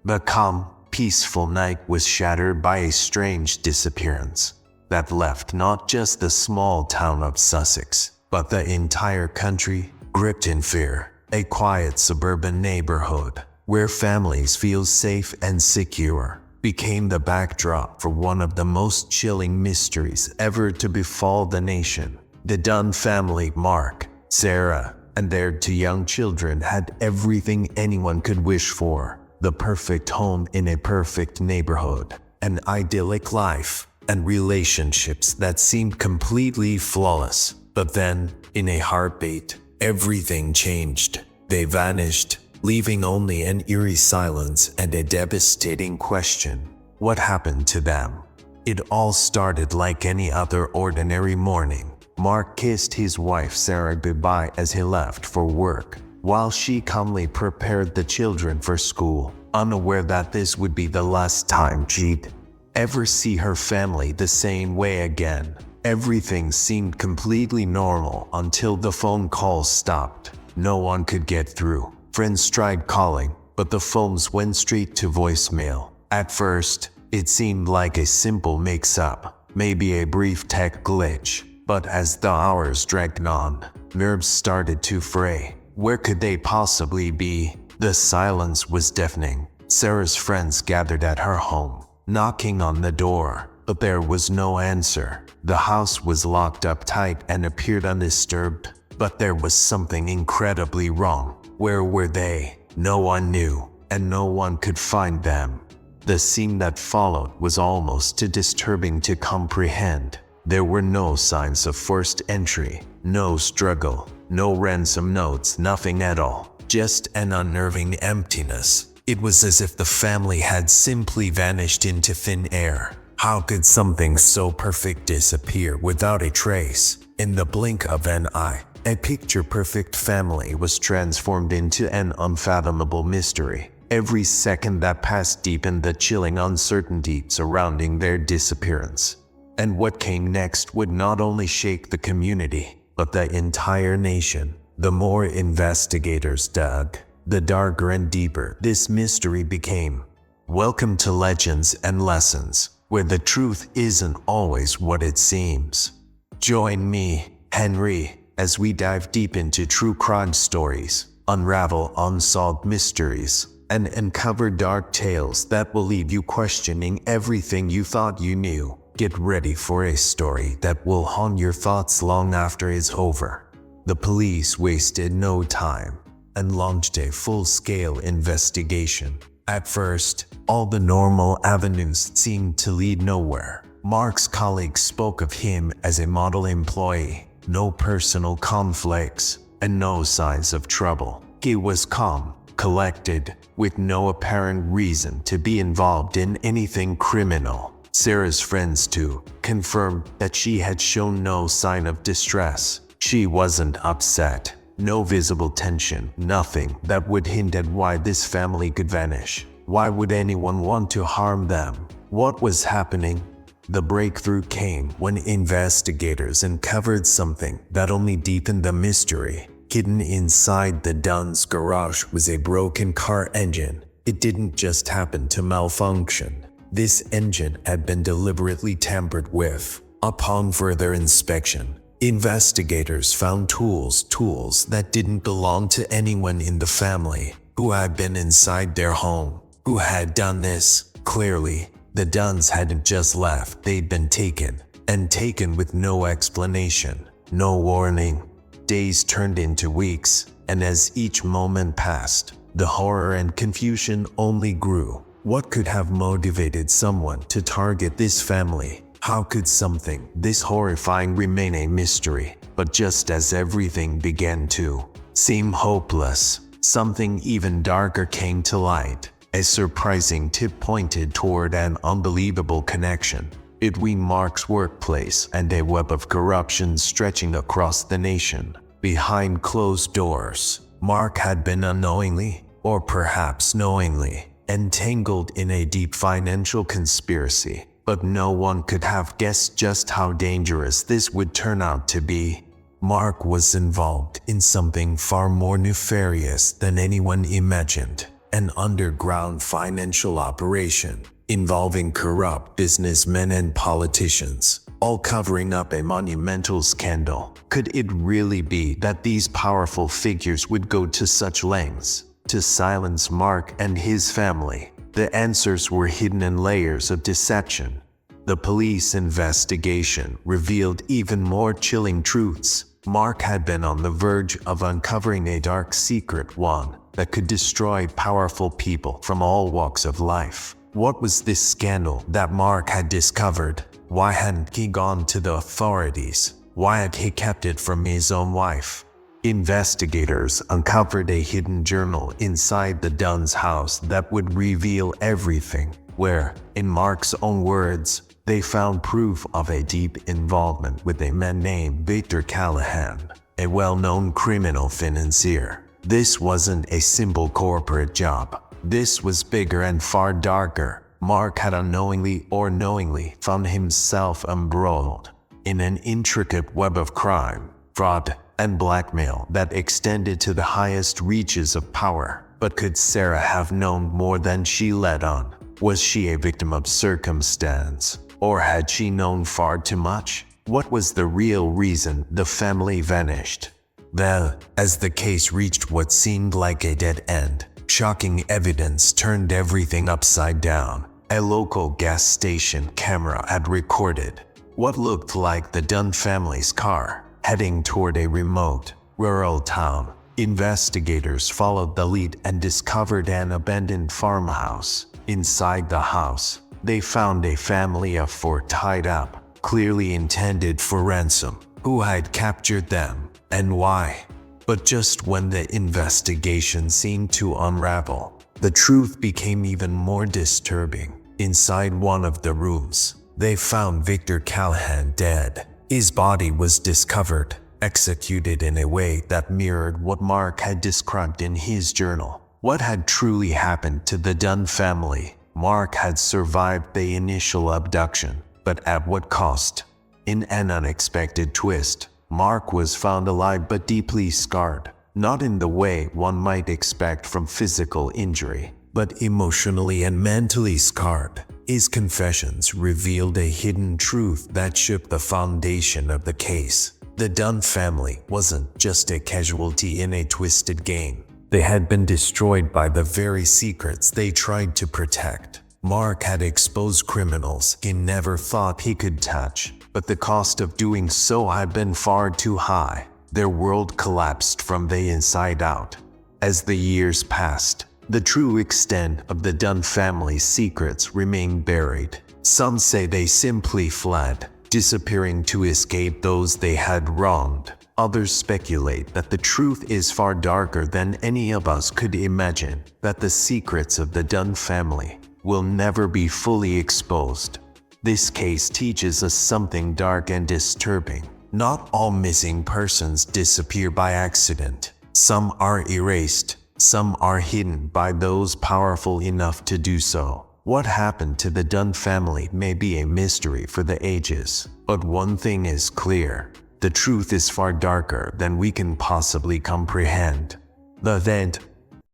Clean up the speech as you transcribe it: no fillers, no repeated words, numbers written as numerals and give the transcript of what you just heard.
The calm, peaceful night was shattered by a strange disappearance that left not just the small town of Sussex, but the entire country gripped in fear. A quiet suburban neighborhood where families feel safe and secure became the backdrop for one of the most chilling mysteries ever to befall the nation. The Dunn family, Mark, Sarah, and their two young children had everything anyone could wish for: the perfect home in a perfect neighborhood, an idyllic life, and relationships that seemed completely flawless. But then, in a heartbeat, everything changed. They vanished, leaving only an eerie silence and a devastating question: what happened to them? It all started like any other ordinary morning. Mark kissed his wife Sarah goodbye as he left for work, while she calmly prepared the children for school, unaware that this would be the last time she'd ever see her family the same way again. Everything seemed completely normal until the phone calls stopped. No one could get through. Friends tried calling, but the phones went straight to voicemail. At first, it seemed like a simple mix-up, maybe a brief tech glitch. But as the hours dragged on, nerves started to fray. Where could they possibly be? The silence was deafening. Sarah's friends gathered at her home, knocking on the door, but there was no answer. The house was locked up tight and appeared undisturbed, but there was something incredibly wrong. Where were they? No one knew, and no one could find them. The scene that followed was almost too disturbing to comprehend. There were no signs of forced entry, no struggle, no ransom notes, nothing at all. Just an unnerving emptiness. It was as if the family had simply vanished into thin air. How could something so perfect disappear without a trace? In the blink of an eye, a picture-perfect family was transformed into an unfathomable mystery. Every second that passed deepened the chilling uncertainty surrounding their disappearance. And what came next would not only shake the community, but the entire nation. The more investigators dug, the darker and deeper this mystery became. Welcome to Legends and Lessons, where the truth isn't always what it seems. Join me, Henry, as we dive deep into true crime stories, unravel unsolved mysteries, and uncover dark tales that will leave you questioning everything you thought you knew. Get ready for a story that will haunt your thoughts long after it's over. The police wasted no time and launched a full-scale investigation. At first, all the normal avenues seemed to lead nowhere. Mark's colleagues spoke of him as a model employee, no personal conflicts, and no signs of trouble. He was calm, collected, with no apparent reason to be involved in anything criminal. Sarah's friends, too, confirmed that she had shown no sign of distress. She wasn't upset. No visible tension, nothing that would hint at why this family could vanish. Why would anyone want to harm them? What was happening? The breakthrough came when investigators uncovered something that only deepened the mystery. Hidden inside the Dunn's garage was a broken car engine. It didn't just happen to malfunction. This engine had been deliberately tampered with. Upon further inspection, investigators found tools that didn't belong to anyone in the family. Who had been inside their home? Who had done this? Clearly, the Dunns hadn't just left. They'd been taken, and taken with no explanation, no warning. Days turned into weeks, and as each moment passed, the horror and confusion only grew. What could have motivated someone to target this family? How could something this horrifying remain a mystery? But just as everything began to seem hopeless, something even darker came to light. A surprising tip pointed toward an unbelievable connection between Mark's workplace and a web of corruption stretching across the nation. Behind closed doors, Mark had been unknowingly, or perhaps knowingly, entangled in a deep financial conspiracy. But no one could have guessed just how dangerous this would turn out to be. Mark was involved in something far more nefarious than anyone imagined. an underground financial operation involving corrupt businessmen and politicians, all covering up a monumental scandal. Could it really be that these powerful figures would go to such lengths to silence Mark and his family? The answers were hidden in layers of deception. The police investigation revealed even more chilling truths. Mark had been on the verge of uncovering a dark secret, one that could destroy powerful people from all walks of life. What was this scandal that Mark had discovered? Why hadn't he gone to the authorities? Why had he kept it from his own wife? Investigators uncovered a hidden journal inside the Dunn's house that would reveal everything, where, in Mark's own words, they found proof of a deep involvement with a man named Victor Callahan, a well-known criminal financier. This wasn't a simple corporate job. This was bigger and far darker. Mark had unknowingly or knowingly found himself embroiled in an intricate web of crime, fraud, and blackmail that extended to the highest reaches of power. But could Sarah have known more than she let on? Was she a victim of circumstance? Or had she known far too much? What was the real reason the family vanished? Well, as the case reached what seemed like a dead end, shocking evidence turned everything upside down. A local gas station camera had recorded what looked like the Dunn family's car heading toward a remote, rural town. Investigators followed the lead and discovered an abandoned farmhouse. Inside the house, they found a family of four tied up, clearly intended for ransom. Who had captured them, and why? But just when the investigation seemed to unravel, the truth became even more disturbing. Inside one of the rooms, they found Victor Callahan dead. His body was discovered, executed in a way that mirrored what Mark had described in his journal. What had truly happened to the Dunn family? Mark had survived the initial abduction, but at what cost? In an unexpected twist, Mark was found alive but deeply scarred, not in the way one might expect from physical injury, but emotionally and mentally scarred. His confessions revealed a hidden truth that shook the foundation of the case. The Dunn family wasn't just a casualty in a twisted game. They had been destroyed by the very secrets they tried to protect. Mark had exposed criminals he never thought he could touch, but the cost of doing so had been far too high. Their world collapsed from the inside out. As the years passed, the true extent of the Dunn family's secrets remained buried. Some say they simply fled, disappearing to escape those they had wronged. Others speculate that the truth is far darker than any of us could imagine, that the secrets of the Dunn family will never be fully exposed. This case teaches us something dark and disturbing. Not all missing persons disappear by accident. Some are erased. Some are hidden by those powerful enough to do so. What happened to the Dunn family may be a mystery for the ages, but one thing is clear: the truth is far darker than we can possibly comprehend. The event